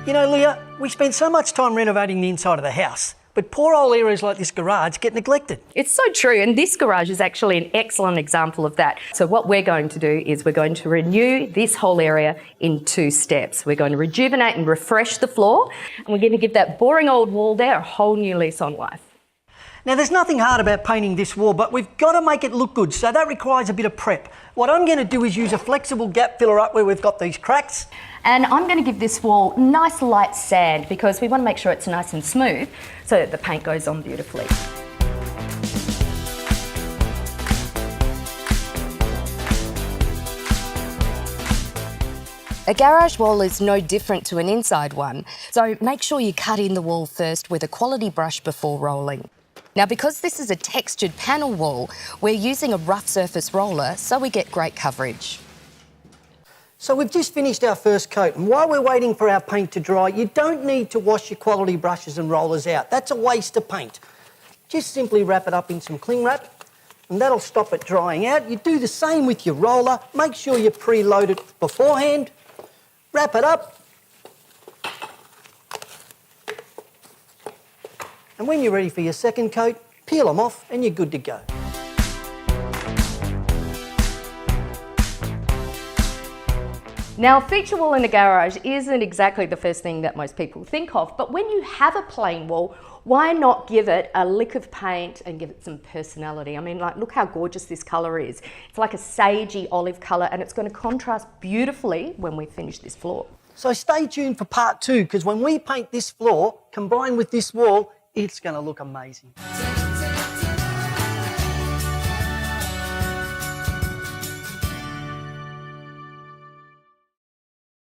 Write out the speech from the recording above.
You know, Leah, we spend so much time renovating the inside of the house, but poor old areas like this garage get neglected. It's so true, and this garage is actually an excellent example of that. So what we're going to do is we're going to renew this whole area in 2 steps. We're going to rejuvenate and refresh the floor, and we're going to give that boring old wall there a whole new lease on life. Now, there's nothing hard about painting this wall, but we've got to make it look good, so that requires a bit of prep. What I'm going to do is use a flexible gap filler up where we've got these cracks. And I'm going to give this wall nice light sand because we want to make sure it's nice and smooth so that the paint goes on beautifully. A garage wall is no different to an inside one, so make sure you cut in the wall first with a quality brush before rolling. Now, because this is a textured panel wall, we're using a rough surface roller so we get great coverage. So we've just finished our first coat, and while we're waiting for our paint to dry, you don't need to wash your quality brushes and rollers out. That's a waste of paint. Just simply wrap it up in some cling wrap, and that'll stop it drying out. You do the same with your roller. Make sure you preload it beforehand. Wrap it up. And when you're ready for your second coat, peel them off and you're good to go. Now, a feature wall in a garage isn't exactly the first thing that most people think of, but when you have a plain wall, why not give it a lick of paint and give it some personality? I mean, like, look how gorgeous this colour is. It's like a sagey olive colour, and it's going to contrast beautifully when we finish this floor. So stay tuned for part 2, because when we paint this floor, combined with this wall, it's going to look amazing.